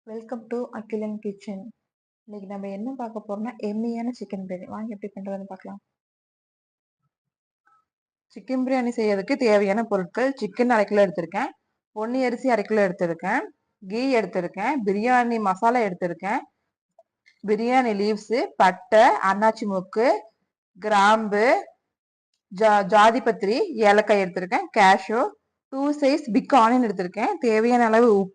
Welcome to Akilan kitchen. இன்னைக்கு நம்ம என்ன பார்க்க போறோம்னா எம்மியான சிக்கன் பிரியாணி. வாங்க எப்படி பண்றதுன்னு பார்க்கலாம். சிக்கன் பிரியாணி செய்யறதுக்கு தேவையான பொருட்கள்: சிக்கன் 1/2 கிலோ எடுத்திருக்கேன், பொன்னி அரிசி 1/2 கிலோ எடுத்திருக்கேன், கீ எடுத்திருக்கேன், பிரியாணி மசாலா எடுத்திருக்கேன், பிரியாணி லீவ்ஸ், பட்டை, அன்னாச்சி மூக்கு, கிராம்பு, ஜாதிபத்திரி, ஏலக்காய் எடுத்திருக்கேன், கேஷு, 2 சைஸ் பிக் ஆனியன் எடுத்திருக்கேன், தேவையான அளவு உப்பு,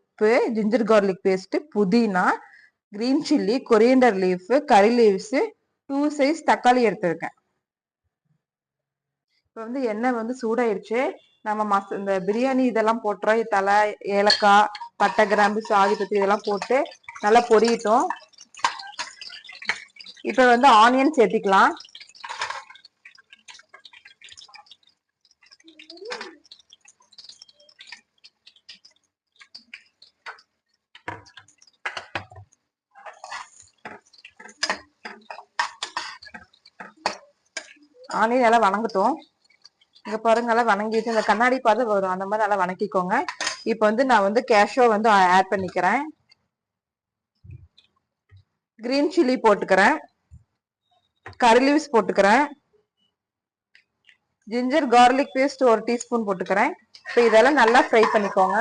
ஜிஞ்சர் கார்லிக் பேஸ்ட், புதினா, கிரீன் சில்லி, கொரியண்டர் லீஃப், கறி லீவ்ஸ், 2 சைஸ் தக்காளி எடுத்திருக்கேன். இப்போ வந்து எண்ணெய் வந்து சூடாயிருச்சு. நம்ம இந்த பிரியாணி இதெல்லாம் போட்டுறோம். தலை, ஏலக்காய், பட்டை, கிராம்பு, ஜாதிபத்திரி இதெல்லாம் போட்டு நல்லா பொரியட்டும். இப்போ வந்து ஆனியன் சேர்த்திக்கலாம். ஆனியன் நல்லா வணங்கட்டும். இங்க பாருங்க, நல்லா வணங்கிட்டு இந்த கண்ணாடி பார்த்து வரும், அந்த மாதிரி நல்லா வணக்கிக்கோங்க. இப்போ வந்து நான் வந்து கேஷோ வந்து ஆட் பண்ணிக்கிறேன். கிரீன் சில்லி போட்டுக்கிறேன், கரி லீவ்ஸ் போட்டுக்கிறேன், ஜிஞ்சர் கார்லிக் பேஸ்ட் 1 டீஸ்பூன் போட்டுக்கிறேன். இப்போ இதெல்லாம் நல்லா ஃப்ரை பண்ணிக்கோங்க.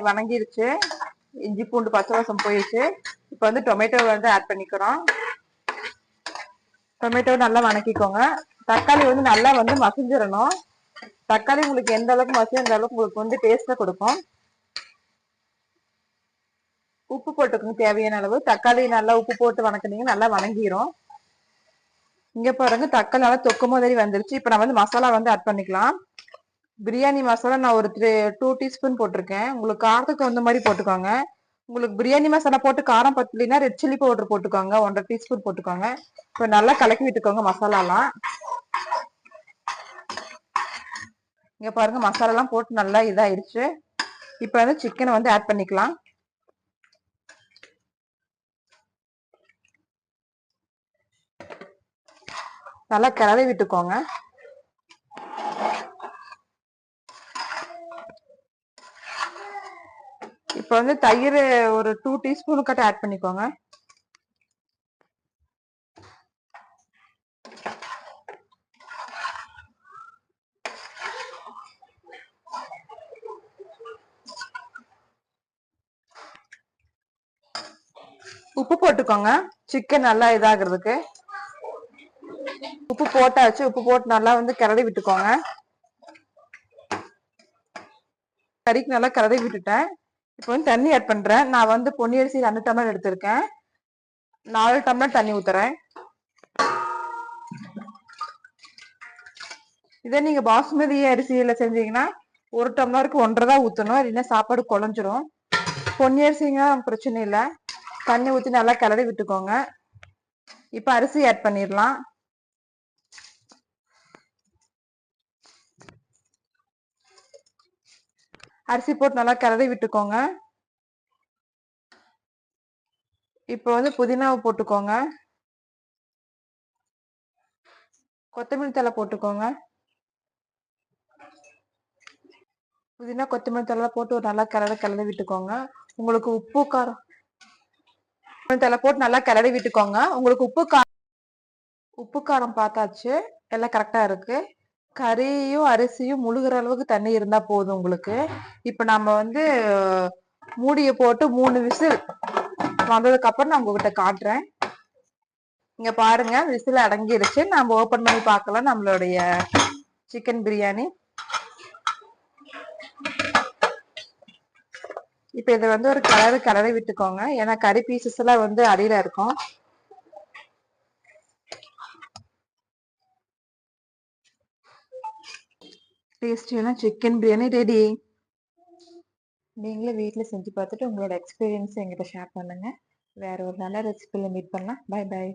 வணங்கிருச்சு, இஞ்சி பூண்டு பச்சை வாசம் போயிடுச்சு. இப்போ வந்து டொமேட்டோ வந்து ஆட் பண்ணிக்கிறோம். டொமேட்டோ நல்லா வணக்கிக்கோங்க. தக்காளி வந்து நல்லா வந்து மசிஞ்சிடணும். தக்காளி உங்களுக்கு எந்த அளவுக்கு மசியும் அந்த அளவுக்கு உங்களுக்கு வந்து டேஸ்ட்டை கொடுக்கும். உப்பு போட்டுக்கோங்க தேவையான அளவு. தக்காளி நல்லா உப்பு போட்டு வணக்கினீங்க நல்லா வணங்கிரும். இங்க பாருங்க, தக்காளி நல்லா தொக்கு மாதிரி வந்துருச்சு. இப்போ நான் வந்து மசாலா வந்து ஆட் பண்ணிக்கலாம். பிரியாணி மசாலா நான் ஒரு 2 டீஸ்பூன் போட்டிருக்கேன். உங்களுக்கு காரத்துக்கு தகுந்த மாதிரி போட்டுக்கோங்க. உங்களுக்கு பிரியாணி மசாலா போட்டு காரம் பத்தலைன்னா ரெட் சில்லி பவுடர் போட்டுக்கோங்க, 1/2 டீஸ்பூன் போட்டுக்கோங்க. இப்போ நல்லா கலக்கி விட்டுக்கோங்க மசாலாலாம். இங்க பாருங்க, மசாலாலாம் போட்டு நல்லா இதாயிடுச்சு. இப்போ வந்து சிக்கனை வந்து ஆட் பண்ணிக்கலாம். நல்லா கிளறி விட்டுக்கோங்க. இப்போ வந்து தயிர் ஒரு 2 டீஸ்பூன் கட்ட ஆட் பண்ணிக்கோங்க. உப்பு போட்டுக்கோங்க சிக்கன் நல்லா இதாகிறதுக்கு. உப்பு போட்டாச்சு. உப்பு போட்டு நல்லா வந்து கிளறி விட்டுக்கோங்க. கறிக்கு நல்லா கிளறி விட்டுட்டேன். இப்போ வந்து தண்ணி ஆட் பண்றேன். நான் வந்து பொன்னி அரிசி 2 டம்ளர் எடுத்திருக்கேன். 4 டம்ளர் தண்ணி ஊத்துறேன். இதே நீங்க பாசுமதி அரிசியில செஞ்சீங்கன்னா 1 டம்ளருக்கு 1.5 தான் ஊத்தணும், இல்லைன்னா சாப்பாடு குழஞ்சிரும். பொன்னி அரிசிங்கன்னா பிரச்சனை இல்லை. தண்ணி ஊற்றி நல்லா கிளறி விட்டுக்கோங்க. இப்போ அரிசி ஆட் பண்ணிடலாம். அரிசி போட்டு நல்லா கிளறி விட்டுக்கோங்க. இப்போ வந்து புதினாவை போட்டுக்கோங்க, கொத்தமல்லி தழை போட்டுக்கோங்க. புதினா கொத்தமல்லி தழை போட்டு ஒரு நல்லா கிளறி விட்டுக்கோங்க. உங்களுக்கு உப்பு காரம் தழை போட்டு நல்லா கிளறி விட்டுக்கோங்க. உங்களுக்கு உப்பு காரம் பார்த்தாச்சு, எல்லாம் கரெக்டா இருக்கு. கறியும் அரிசியும் முழுகிற அளவுக்கு தண்ணி இருந்தா போதும் உங்களுக்கு. இப்ப நம்ம வந்து மூடிய போட்டு 3 விசில் வந்ததுக்கு அப்புறம் நான் உங்ககிட்ட காட்டுறேன். இங்க பாருங்க, விசில் அடங்கிருச்சு. நம்ம ஓபன் பண்ணி பார்க்கலாம் நம்மளுடைய சிக்கன் பிரியாணி. இப்ப இதை வந்து ஒரு கிளறி விட்டுக்கோங்க, ஏன்னா கறி பீசஸ் எல்லாம் வந்து அடியில இருக்கும். டேஸ்டியான சிக்கன் பிரியாணி ரெடி. நீங்களும் வீட்டில் செஞ்சு பார்த்துட்டு உங்களோட எக்ஸ்பீரியன்ஸ் எங்கிட்ட ஷேர் பண்ணுங்க. வேற ஒரு நல்ல ரெசிபியில் மீட் பண்ணலாம். Bye by.